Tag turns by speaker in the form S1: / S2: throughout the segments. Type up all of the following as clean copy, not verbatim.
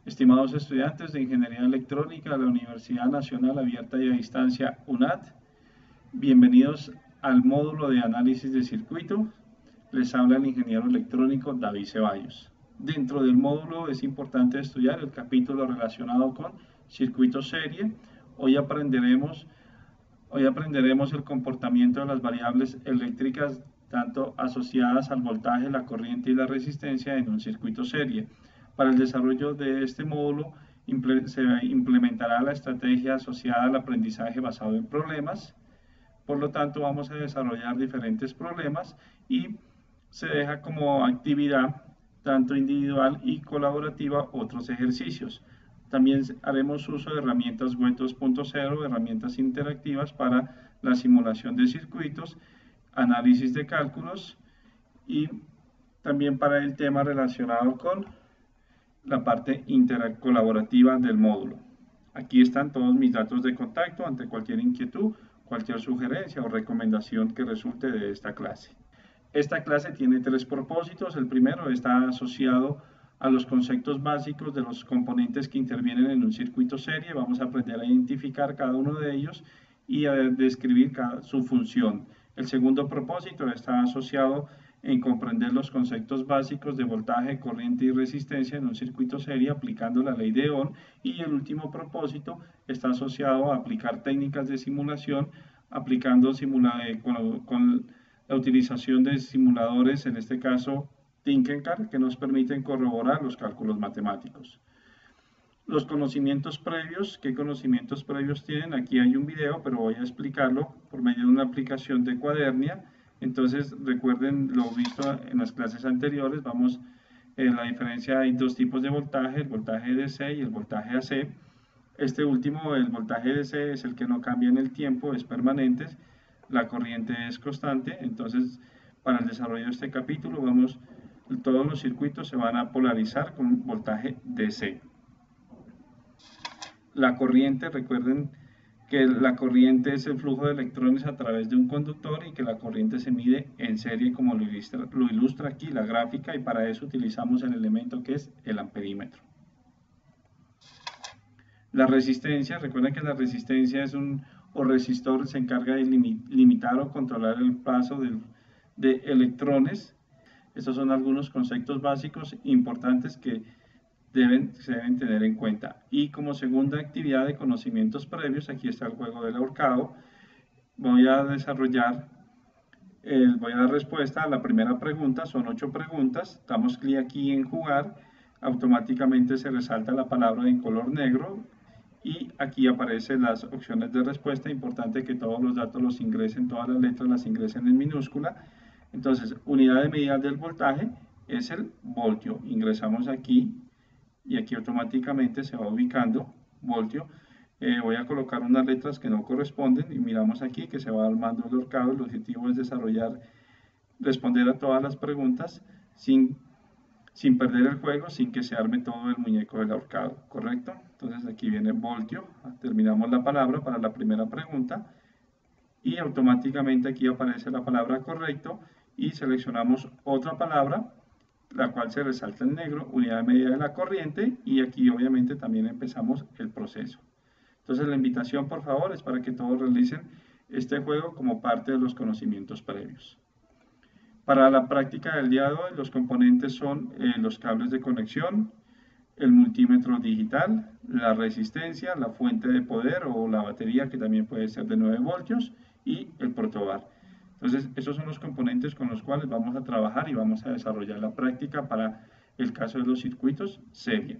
S1: Estimados estudiantes de Ingeniería Electrónica de la Universidad Nacional Abierta y a Distancia UNAD, bienvenidos al módulo de análisis de circuito. Les habla el ingeniero electrónico David Ceballos. Dentro del módulo es importante estudiar el capítulo relacionado con circuito serie. Hoy aprenderemos el comportamiento de las variables eléctricas tanto asociadas al voltaje, la corriente y la resistencia en un circuito serie. Para el desarrollo de este módulo se implementará la estrategia asociada al aprendizaje basado en problemas. Por lo tanto, vamos a desarrollar diferentes problemas y se deja como actividad tanto individual y colaborativa otros ejercicios. También haremos uso de herramientas web 2.0, herramientas interactivas para la simulación de circuitos, análisis de cálculos y también para el tema relacionado con la parte intercolaborativa del módulo. Aquí están todos mis datos de contacto ante cualquier inquietud, cualquier sugerencia o recomendación que resulte de esta clase. Esta clase tiene tres propósitos. El primero está asociado a los conceptos básicos de los componentes que intervienen en un circuito serie. Vamos a aprender a identificar cada uno de ellos y a describir su función. El segundo propósito está asociado en comprender los conceptos básicos de voltaje, corriente y resistencia en un circuito serie aplicando la ley de Ohm. Y el último propósito está asociado a aplicar técnicas de simulación aplicando con la utilización de simuladores, en este caso Tinkercad, que nos permiten corroborar los cálculos matemáticos. Los conocimientos previos, ¿qué conocimientos previos tienen? Aquí hay un video, pero voy a explicarlo por medio de una aplicación de Cuadernia. Entonces, recuerden lo visto en las clases anteriores, la diferencia, hay dos tipos de voltaje, el voltaje DC y el voltaje AC. Este último, el voltaje DC, es el que no cambia en el tiempo, es permanente, la corriente es constante. Entonces, para el desarrollo de este capítulo, todos los circuitos se van a polarizar con voltaje DC. La corriente, recuerden que la corriente es el flujo de electrones a través de un conductor y que la corriente se mide en serie como lo ilustra aquí la gráfica, y para eso utilizamos el elemento que es el amperímetro. La resistencia, recuerden que la resistencia resistor se encarga de limitar o controlar el paso de electrones. Estos son algunos conceptos básicos importantes que se deben tener en cuenta. Y como segunda actividad de conocimientos previos, aquí está el juego del ahorcado. Voy a dar respuesta a la primera pregunta. Son 8 preguntas. Damos clic aquí en jugar. Automáticamente se resalta la palabra en color negro y aquí aparecen las opciones de respuesta. Importante que todos los datos los ingresen, todas las letras las ingresen en minúscula. Entonces, unidad de medida del voltaje es el voltio. Ingresamos aquí y aquí automáticamente se va ubicando voltio. Voy a colocar unas letras que no corresponden y miramos aquí que se va armando el ahorcado. El objetivo es responder a todas las preguntas sin perder el juego, sin que se arme todo el muñeco del ahorcado, ¿correcto? Entonces aquí viene voltio, terminamos la palabra para la primera pregunta y automáticamente aquí aparece la palabra correcto y seleccionamos otra palabra, la cual se resalta en negro, unidad de medida de la corriente, y aquí obviamente también empezamos el proceso. Entonces la invitación, por favor, es para que todos realicen este juego como parte de los conocimientos previos. Para la práctica del día de hoy, los componentes son los cables de conexión, el multímetro digital, la resistencia, la fuente de poder o la batería, que también puede ser de 9 voltios, y el protobar. Entonces, esos son los componentes con los cuales vamos a trabajar y vamos a desarrollar la práctica para el caso de los circuitos serie.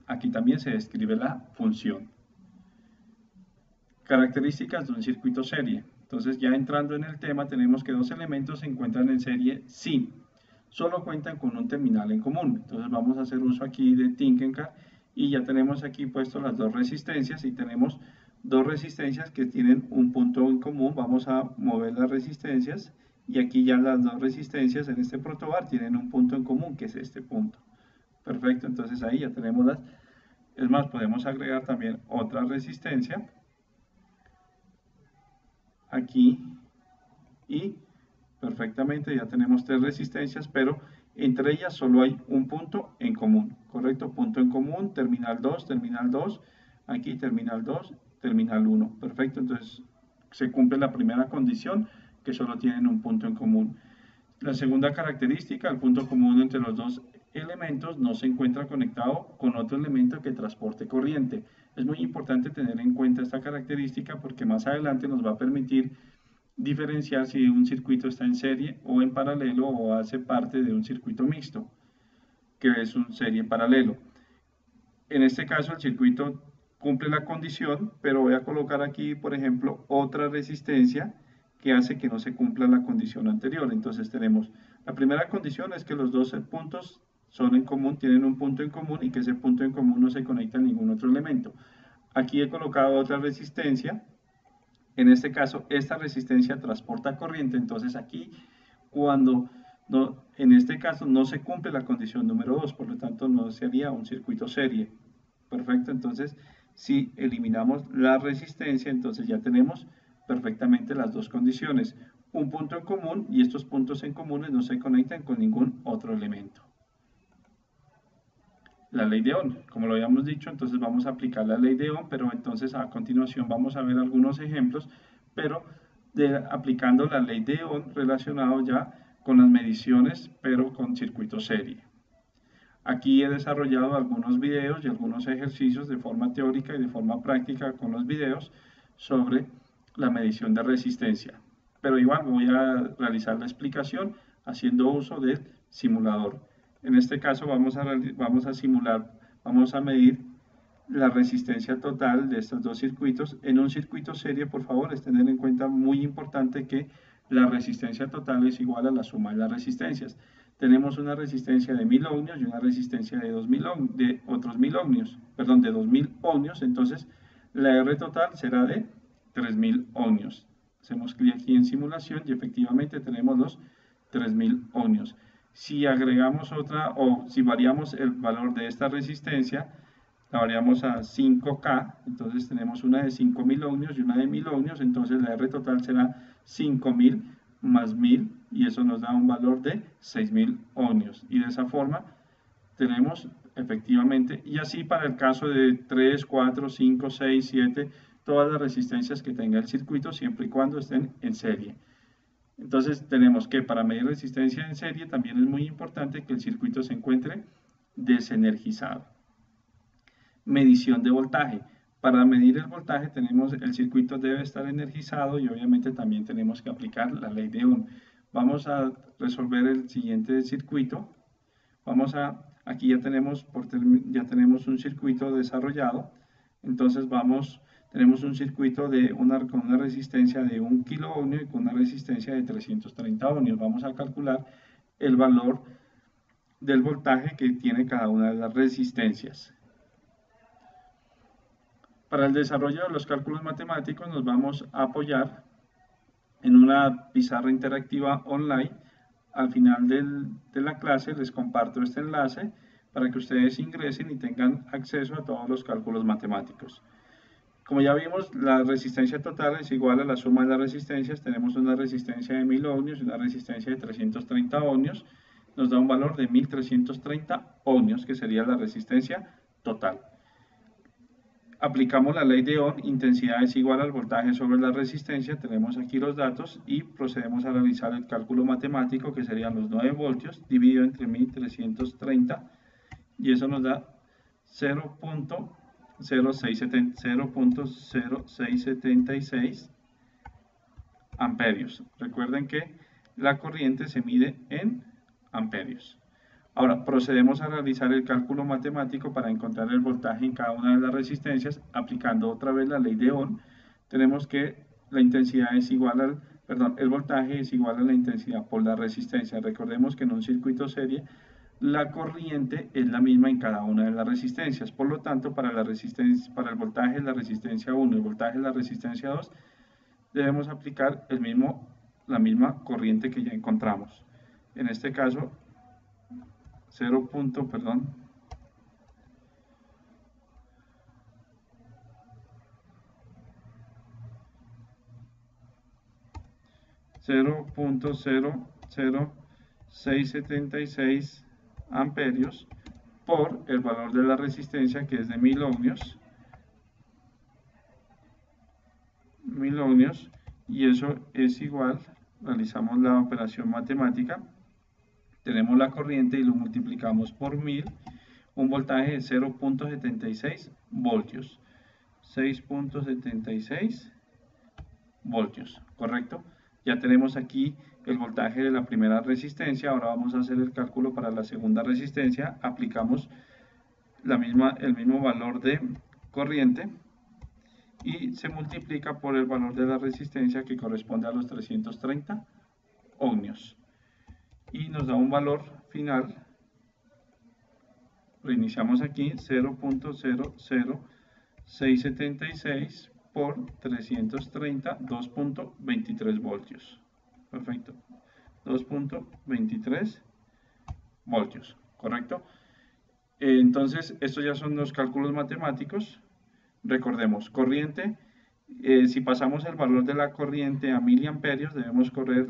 S1: Aquí también se describe la función. Características de un circuito serie. Entonces, ya entrando en el tema, tenemos que dos elementos se encuentran en serie si solo cuentan con un terminal en común. Entonces, vamos a hacer uso aquí de Tinkercad y ya tenemos aquí puesto las dos resistencias y tenemos dos resistencias que tienen un punto en común. Vamos a mover las resistencias y aquí ya las dos resistencias en este protobar tienen un punto en común, que es este punto. Perfecto, entonces ahí ya tenemos las. Es más, podemos agregar también otra resistencia aquí y perfectamente ya tenemos tres resistencias, pero Entre ellas solo hay un punto en común, ¿correcto? Punto en común, terminal 2, aquí terminal 2, terminal 1, perfecto. Entonces se cumple la primera condición, que solo tienen un punto en común. La segunda característica, el punto común entre los dos elementos no se encuentra conectado con otro elemento que transporte corriente. Es muy importante tener en cuenta esta característica porque más adelante nos va a permitir diferenciar si un circuito está en serie o en paralelo o hace parte de un circuito mixto, que es un serie paralelo. En este caso el circuito cumple la condición, pero voy a colocar aquí, por ejemplo, otra resistencia que hace que no se cumpla la condición anterior. Entonces tenemos, la primera condición es que los dos puntos son en común, tienen un punto en común y que ese punto en común no se conecta a ningún otro elemento. Aquí he colocado otra resistencia. En este caso, esta resistencia transporta corriente, entonces aquí, cuando en este caso no se cumple la condición número 2, por lo tanto no sería un circuito serie. Perfecto, entonces si eliminamos la resistencia, entonces ya tenemos perfectamente las dos condiciones. Un punto en común y estos puntos en comunes no se conectan con ningún otro elemento. La ley de Ohm, como lo habíamos dicho, entonces vamos a aplicar la ley de Ohm, pero entonces a continuación vamos a ver algunos ejemplos, pero aplicando la ley de Ohm relacionado ya con las mediciones, pero con circuito serie. Aquí he desarrollado algunos videos y algunos ejercicios de forma teórica y de forma práctica con los videos sobre la medición de resistencia. Pero igual voy a realizar la explicación haciendo uso del simulador. En este caso vamos a simular, vamos a medir la resistencia total de estos dos circuitos. En un circuito serie, por favor, es tener en cuenta muy importante que la resistencia total es igual a la suma de las resistencias. Tenemos una resistencia de 1000 ohmios y una resistencia de 2000 ohmios, de otros 1000 ohmios, perdón, de 2000 ohmios, entonces la R total será de 3000 ohmios. Hacemos clic aquí en simulación y efectivamente tenemos los 3000 ohmios. Si agregamos otra o si variamos el valor de esta resistencia, la variamos a 5K, entonces tenemos una de 5000 ohmios y una de 1000 ohmios, entonces la R total será 5000 más 1000 y eso nos da un valor de 6000 ohmios. Y de esa forma tenemos efectivamente, y así para el caso de 3, 4, 5, 6, 7, todas las resistencias que tenga el circuito siempre y cuando estén en serie. Entonces tenemos que para medir resistencia en serie también es muy importante que el circuito se encuentre desenergizado. Medición de voltaje. Para medir el voltaje tenemos el circuito debe estar energizado y obviamente también tenemos que aplicar la ley de Ohm. Vamos a resolver el siguiente circuito. Aquí ya tenemos un circuito desarrollado. Entonces tenemos un circuito con una resistencia de 1 kilo ohmio y con una resistencia de 330 ohmios. Vamos a calcular el valor del voltaje que tiene cada una de las resistencias. Para el desarrollo de los cálculos matemáticos nos vamos a apoyar en una pizarra interactiva online. Al final de la clase les comparto este enlace para que ustedes ingresen y tengan acceso a todos los cálculos matemáticos. Como ya vimos, la resistencia total es igual a la suma de las resistencias. Tenemos una resistencia de 1000 ohmios y una resistencia de 330 ohmios. Nos da un valor de 1330 ohmios, que sería la resistencia total. Aplicamos la ley de Ohm, intensidad es igual al voltaje sobre la resistencia, tenemos aquí los datos y procedemos a realizar el cálculo matemático que serían los 9 voltios dividido entre 1330 y eso nos da 0.0676 amperios. Recuerden que la corriente se mide en amperios. Ahora, procedemos a realizar el cálculo matemático para encontrar el voltaje en cada una de las resistencias, aplicando otra vez la ley de Ohm. Tenemos que la intensidad es igual el voltaje es igual a la intensidad por la resistencia. Recordemos que en un circuito serie, la corriente es la misma en cada una de las resistencias. Por lo tanto, para el voltaje de la resistencia 1 y el voltaje de la resistencia 2, debemos aplicar la misma corriente que ya encontramos. En este caso, 0.000676 676 amperios por el valor de la resistencia, que es de 1000 ohmios, y eso es igual, realizamos la operación matemática, tenemos la corriente y lo multiplicamos por 1000, un voltaje de 0.76 voltios, 6.76 voltios, ¿correcto? Ya tenemos aquí el voltaje de la primera resistencia. Ahora vamos a hacer el cálculo para la segunda resistencia. Aplicamos el mismo valor de corriente y se multiplica por el valor de la resistencia, que corresponde a los 330 ohmios, y nos da un valor final. Reiniciamos aquí, 0.00676 por 330, 2.23 voltios. Perfecto, 2.23 voltios, ¿correcto? Entonces, estos ya son los cálculos matemáticos. Recordemos, corriente, si pasamos el valor de la corriente a miliamperios, debemos correr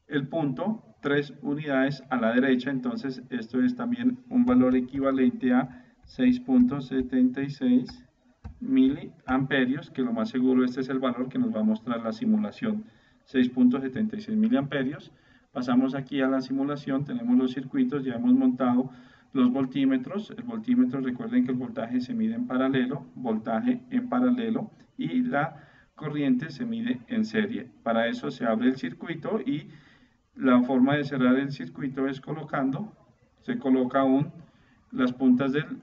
S1: el punto 3 unidades a la derecha. Entonces, esto es también un valor equivalente a 6.76 miliamperios, que lo más seguro este es el valor que nos va a mostrar la simulación, 6.76 miliamperios. Pasamos aquí a la simulación, tenemos los circuitos, ya hemos montado los voltímetros. El voltímetro, recuerden que el voltaje se mide en paralelo, voltaje en paralelo, y la corriente se mide en serie. Para eso se abre el circuito, y la forma de cerrar el circuito es se coloca las puntas del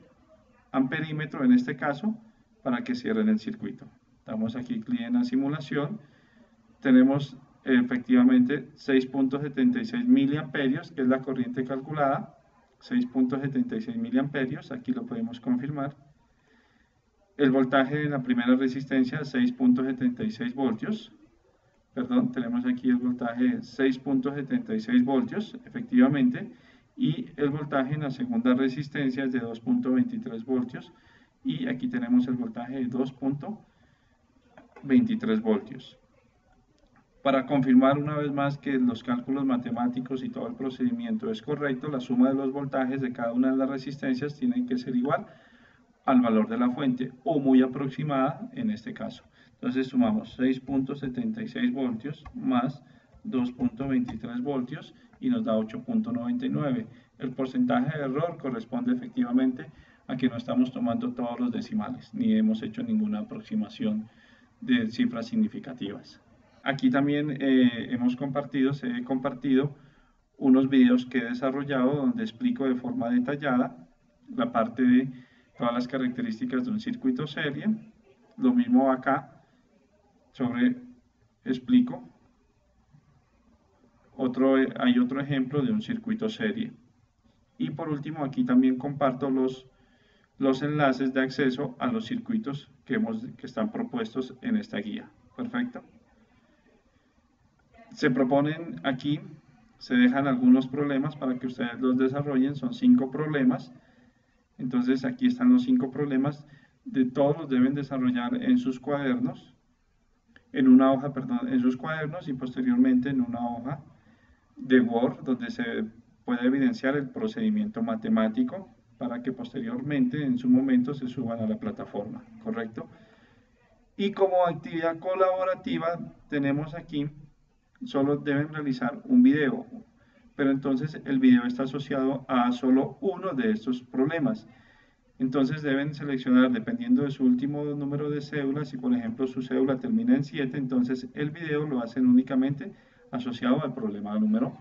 S1: amperímetro en este caso, para que cierren el circuito. Damos aquí clic en la simulación, tenemos efectivamente 6.76 miliamperios, que es la corriente calculada, 6.76 miliamperios, aquí lo podemos confirmar. El voltaje de la primera resistencia, 6.76 voltios, perdón, tenemos aquí el voltaje de 6.76 voltios, efectivamente, y el voltaje en la segunda resistencia es de 2.23 voltios, y aquí tenemos el voltaje de 2.23 voltios. Para confirmar una vez más que los cálculos matemáticos y todo el procedimiento es correcto, la suma de los voltajes de cada una de las resistencias tiene que ser igual al valor de la fuente, o muy aproximada en este caso. Entonces sumamos 6.76 voltios más 2.23 voltios y nos da 8.99. El porcentaje de error corresponde efectivamente a que no estamos tomando todos los decimales, ni hemos hecho ninguna aproximación de cifras significativas. Aquí también he compartido unos videos que he desarrollado donde explico de forma detallada la parte de todas las características de un circuito serie. Lo mismo acá, explico. Hay otro ejemplo de un circuito serie. Y por último, aquí también comparto los enlaces de acceso a los circuitos que están propuestos en esta guía. Perfecto. Se proponen aquí, se dejan algunos problemas para que ustedes los desarrollen. Son 5 problemas. Entonces aquí están los 5 problemas. De todos los deben desarrollar en sus cuadernos, en sus cuadernos, y posteriormente en una hoja de Word, donde se puede evidenciar el procedimiento matemático, para que posteriormente en su momento se suban a la plataforma, ¿correcto? Y como actividad colaborativa tenemos aquí, solo deben realizar un video, pero entonces el video está asociado a solo uno de estos problemas. Entonces deben seleccionar, dependiendo de su último número de cédula. Si por ejemplo su cédula termina en 7, entonces el video lo hacen únicamente asociado al problema número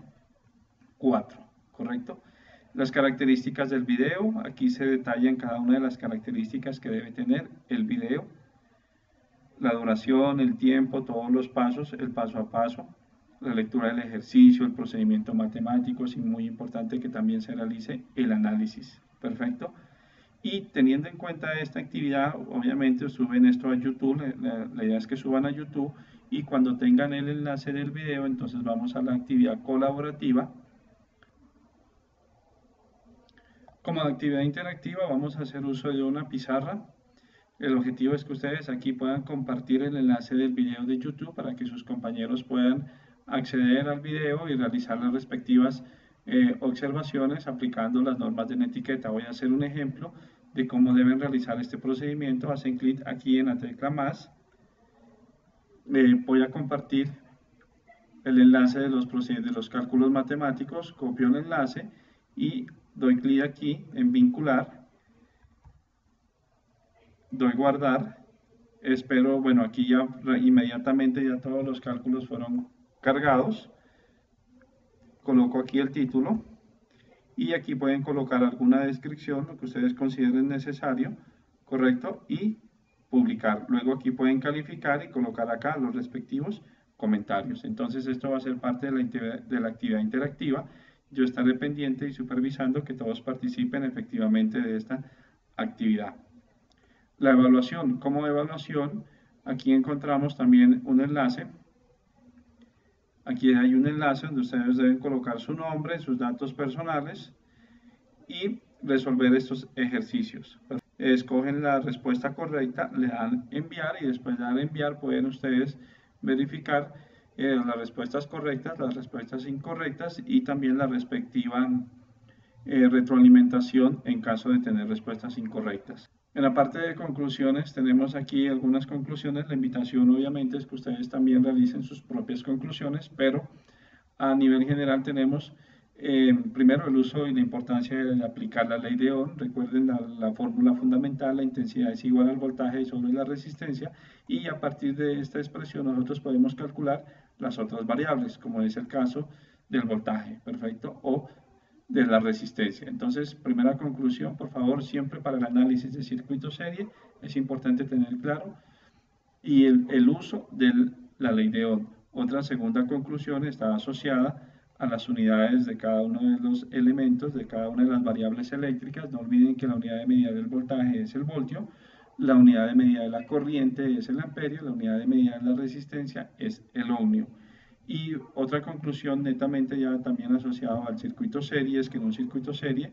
S1: 4, ¿correcto? Las características del video, aquí se detallan cada una de las características que debe tener el video, la duración, el tiempo, todos los pasos, el paso a paso, la lectura del ejercicio, el procedimiento matemático, y muy importante que también se realice el análisis. Perfecto. Y teniendo en cuenta esta actividad, obviamente suben esto a YouTube. La idea es que suban a YouTube, y cuando tengan el enlace del video, entonces vamos a la actividad colaborativa. Como actividad interactiva vamos a hacer uso de una pizarra. El objetivo es que ustedes aquí puedan compartir el enlace del video de YouTube para que sus compañeros puedan acceder al video y realizar las respectivas observaciones aplicando las normas de etiqueta. Voy a hacer un ejemplo de cómo deben realizar este procedimiento. Hacen clic aquí en la tecla más. Voy a compartir el enlace de los cálculos matemáticos, copio el enlace y doy clic aquí en vincular, doy guardar, espero, bueno, aquí ya inmediatamente ya todos los cálculos fueron cargados, coloco aquí el título y aquí pueden colocar alguna descripción, lo que ustedes consideren necesario, correcto, y publicar. Luego aquí pueden calificar y colocar acá los respectivos comentarios. Entonces esto va a ser parte de la actividad interactiva. Yo estaré pendiente y supervisando que todos participen efectivamente de esta actividad. La evaluación. Como evaluación, aquí encontramos también un enlace. Aquí hay un enlace donde ustedes deben colocar su nombre, sus datos personales y resolver estos ejercicios. Escogen la respuesta correcta, le dan enviar y después de dar enviar pueden ustedes verificar las respuestas correctas, las respuestas incorrectas y también la respectiva retroalimentación en caso de tener respuestas incorrectas. En la parte de conclusiones tenemos aquí algunas conclusiones. La invitación obviamente es que ustedes también realicen sus propias conclusiones, pero a nivel general tenemos primero el uso y la importancia de aplicar la ley de Ohm. Recuerden la fórmula fundamental: la intensidad es igual al voltaje sobre la resistencia, y a partir de esta expresión nosotros podemos calcular las otras variables, como es el caso del voltaje, perfecto, o de la resistencia. Entonces, primera conclusión, por favor, siempre para el análisis de circuito serie es importante tener claro y el uso de la ley de Ohm. Otra segunda conclusión está asociada a las unidades de cada uno de los elementos, de cada una de las variables eléctricas. No olviden que la unidad de medida del voltaje es el voltio, la unidad de medida de la corriente es el amperio, la unidad de medida de la resistencia es el ohmio. Y otra conclusión netamente ya también asociada al circuito serie es que en un circuito serie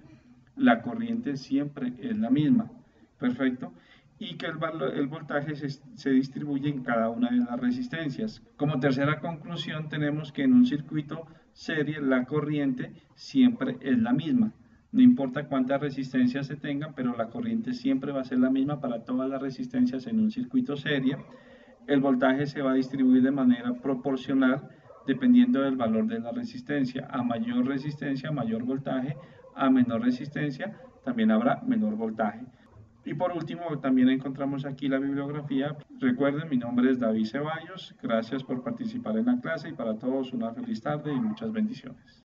S1: la corriente siempre es la misma, perfecto, y que el voltaje se distribuye en cada una de las resistencias. Como tercera conclusión tenemos que en un circuito serie la corriente siempre es la misma. No importa cuántas resistencias se tengan, pero la corriente siempre va a ser la misma para todas las resistencias en un circuito serie. El voltaje se va a distribuir de manera proporcional dependiendo del valor de la resistencia. A mayor resistencia, mayor voltaje; a menor resistencia, también habrá menor voltaje. Y por último, también encontramos aquí la bibliografía. Recuerden, mi nombre es David Ceballos. Gracias por participar en la clase y para todos una feliz tarde y muchas bendiciones.